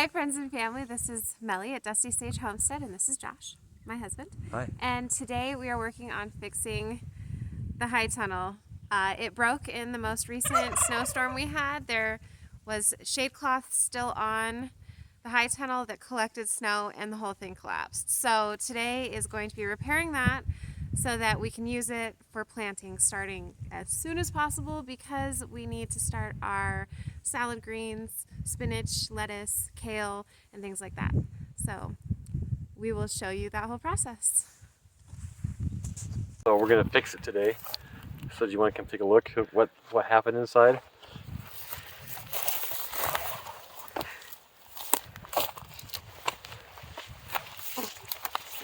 Hi, friends and family. This is Melly at Dusty Sage Homestead, and this is Josh, my husband. Hi. And today we are working on fixing the high tunnel. It broke in the most recent snowstorm we had. There was shade cloth still on the high tunnel that collected snow, and the whole thing collapsed. So today is going to be repairing that so that we can use it for planting starting as soon as possible, because we need to start our salad greens, spinach, lettuce, kale, and things like that. So we will show you that whole process. So we're gonna fix it today. So do you want to come take a look at what happened inside?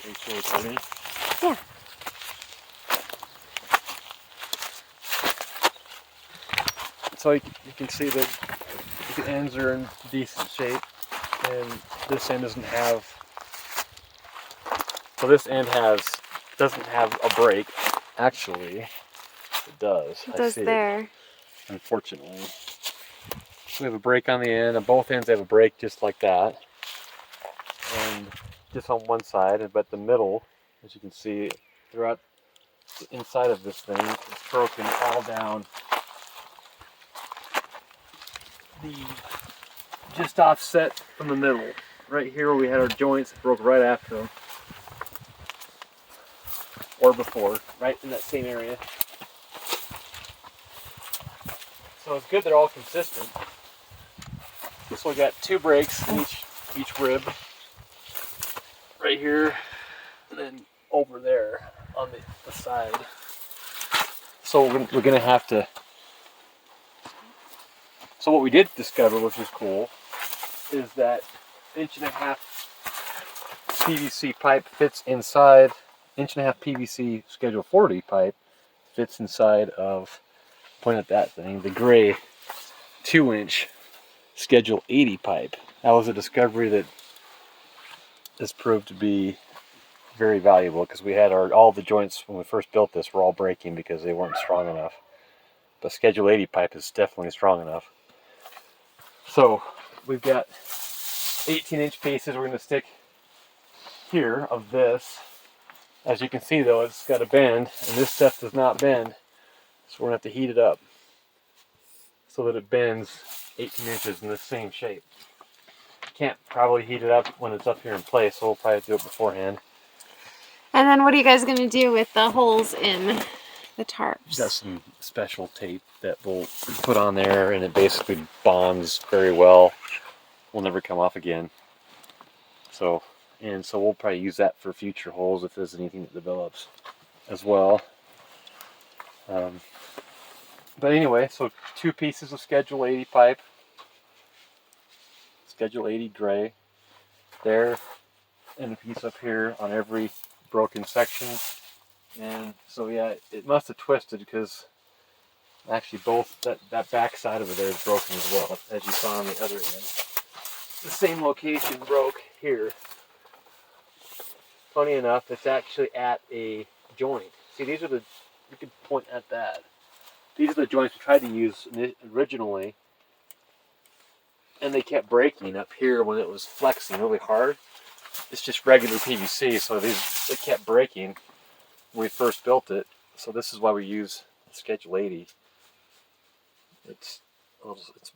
Can you show it to me? Yeah. So you can see that the ends are in decent shape, and this end doesn't have. So this end doesn't have a break. Actually, it does. It I does see there. it, unfortunately. So we have a break on the end, and both ends have a break just like that. And just on one side, but the middle, as you can see, throughout the inside of this thing, it's broken all down. The just offset from the middle, right here where we had our joints, broke right after them, or before, right in that same area. So it's good they're all consistent. So we got two breaks in each rib, right here, and then over there on the side. So we're gonna have to. So what we did discover, which is cool, is that 1.5 PVC pipe fits inside. 1.5 PVC Schedule 40 pipe fits inside of. Point at that thing. The gray 2-inch Schedule 80 pipe. That was a discovery that has proved to be very valuable, because we had all the joints when we first built this were all breaking because they weren't strong enough. But Schedule 80 pipe is definitely strong enough. So we've got 18-inch pieces we're going to stick here of this. As you can see though, it's got a bend, and this stuff does not bend. So we're going to have to heat it up so that it bends 18 inches in the same shape. Can't probably heat it up when it's up here in place, so we'll probably do it beforehand. And then what are you guys going to do with the holes in the tarps? Got some special tape that we'll put on there, and it basically bonds very well. Will never come off again. So we'll probably use that for future holes if there's anything that develops as well. But anyway, so 2 pieces of Schedule 80 pipe, Schedule 80 gray there, and a piece up here on every broken section. And so yeah, it must have twisted, because actually both that back side of it there is broken as well, as you saw on the other end. The same location broke here. Funny enough, it's actually at a joint. See, these are you could point at that. These are the joints we tried to use originally, and they kept breaking up here when it was flexing really hard. It's just regular PVC, so they kept breaking when we first built it. So this is why we use Schedule 80. It's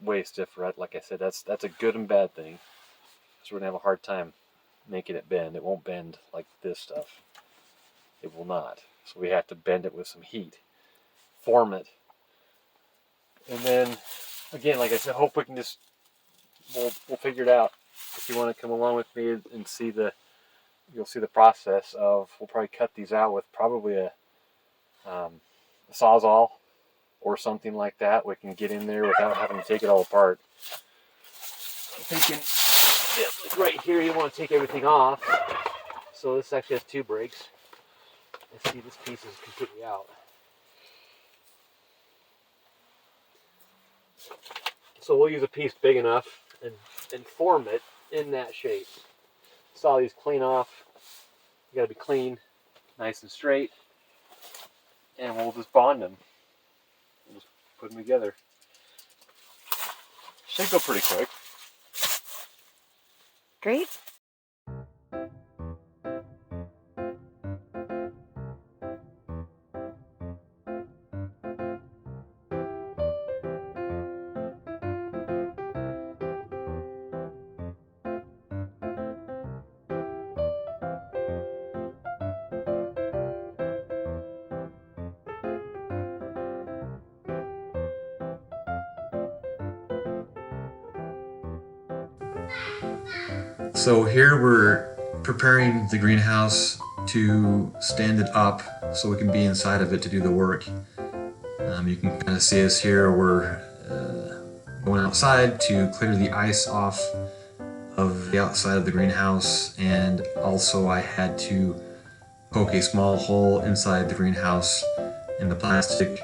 way stiffer. Like I said, that's a good and bad thing. So we're gonna have a hard time making it bend. It won't bend like this stuff. It will not. So we have to bend it with some heat, form it, and then again, like I said, hope we can we'll figure it out. If you want to come along with me and you'll see the process of. We'll probably cut these out with probably a Sawzall or something like that. We can get in there without having to take it all apart. I'm thinking, yeah, like right here, you want to take everything off. So this actually has 2 breaks. Let's see, this piece is completely out. So we'll use a piece big enough and form it in that shape. Saw these clean off. You gotta be clean, nice and straight, and we'll just bond them. We'll just put them together. Should go pretty quick. Great. So here we're preparing the greenhouse to stand it up so we can be inside of it to do the work. You can kind of see us here. We're going outside to clear the ice off of the outside of the greenhouse, and also I had to poke a small hole inside the greenhouse in the plastic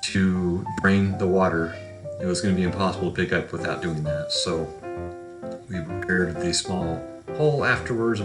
to drain the water. It was going to be impossible to pick up without doing that, so we repaired the small hole afterwards.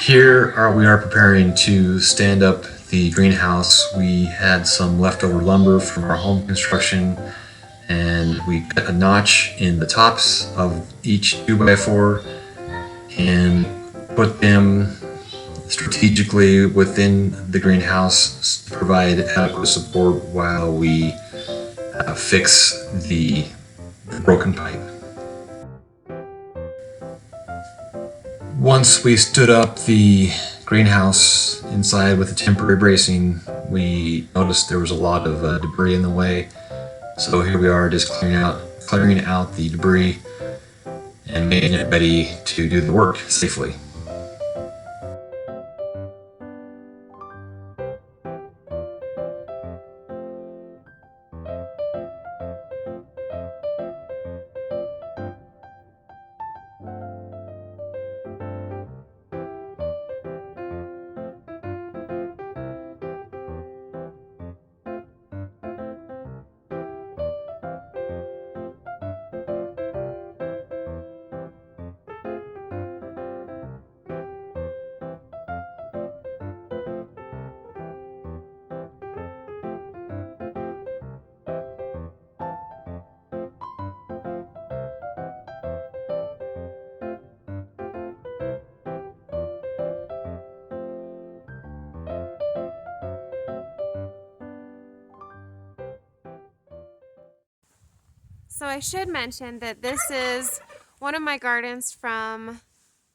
Here we are preparing to stand up the greenhouse. We had some leftover lumber from our home construction, and we cut a notch in the tops of each 2x4 and put them strategically within the greenhouse to provide adequate support while we fix the broken pipe. Once we stood up the greenhouse inside with the temporary bracing, we noticed there was a lot of debris in the way. So here we are, just clearing out the debris and making it ready to do the work safely. So I should mention that this is one of my gardens from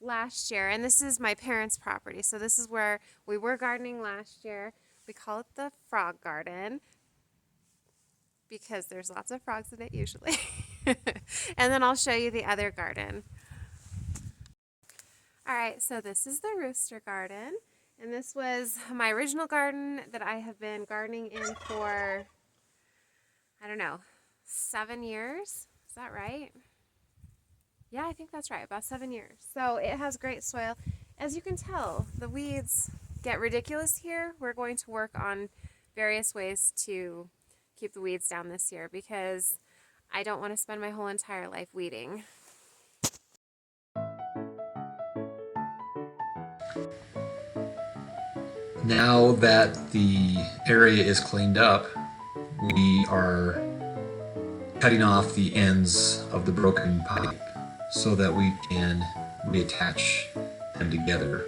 last year, and this is my parents' property. So this is where we were gardening last year. We call it the frog garden because there's lots of frogs in it usually. And then I'll show you the other garden. All right, so this is the rooster garden, and this was my original garden that I have been gardening in for, I don't know, 7 years. Is that right? Yeah, I think that's right, about 7 years. So it has great soil. As you can tell, the weeds get ridiculous here. We're going to work on various ways to keep the weeds down this year because I don't want to spend my whole entire life weeding. Now that the area is cleaned up, we are cutting off the ends of the broken pipe so that we can reattach them together.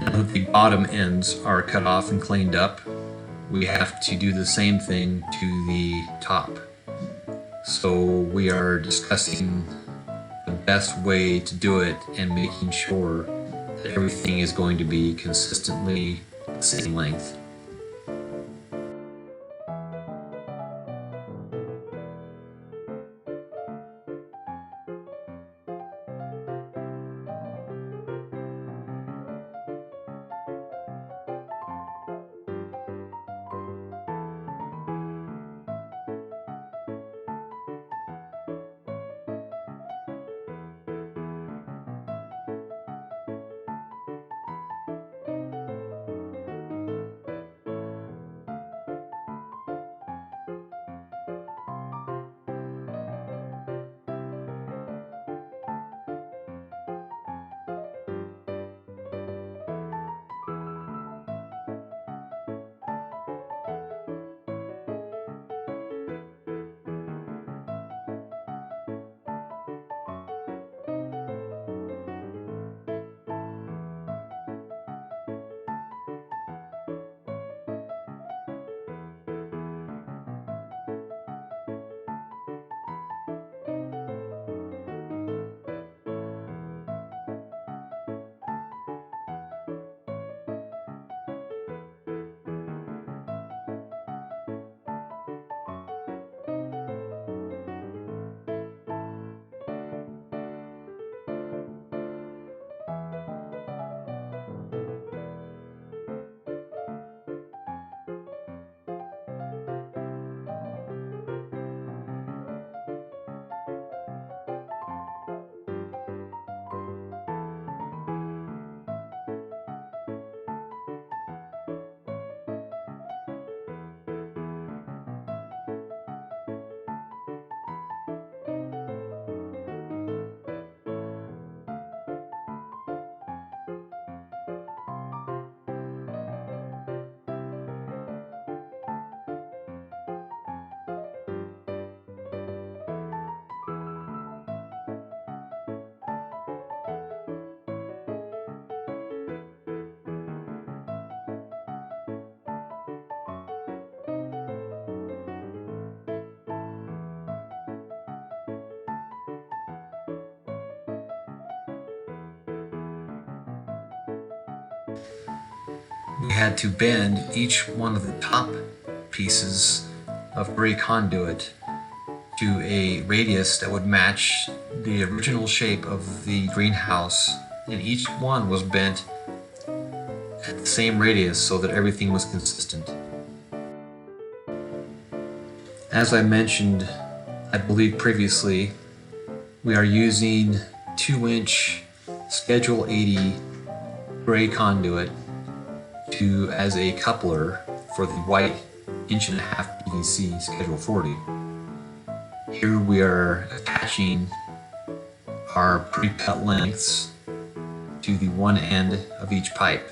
Now that the bottom ends are cut off and cleaned up, we have to do the same thing to the top. So we are discussing the best way to do it and making sure that everything is going to be consistently the same length. We had to bend each one of the top pieces of gray conduit to a radius that would match the original shape of the greenhouse, and each one was bent at the same radius so that everything was consistent. As I mentioned, I believe previously, we are using 2-inch Schedule 80 gray conduit as a coupler for the white 1.5 PVC Schedule 40. Here we are attaching our pre-cut lengths to the one end of each pipe.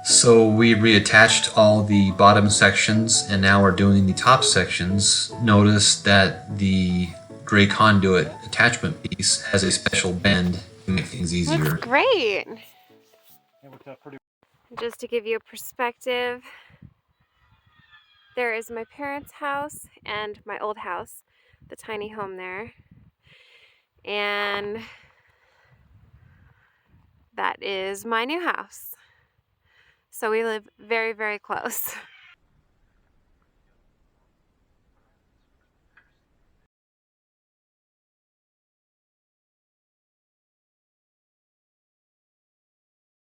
So we reattached all the bottom sections and now we're doing the top sections. Notice that the gray conduit attachment piece has a special bend to make things easier. Looks great. It worked out pretty. Just to give you a perspective, there is my parents' house and my old house, the tiny home there. And that is my new house. So we live very, very close.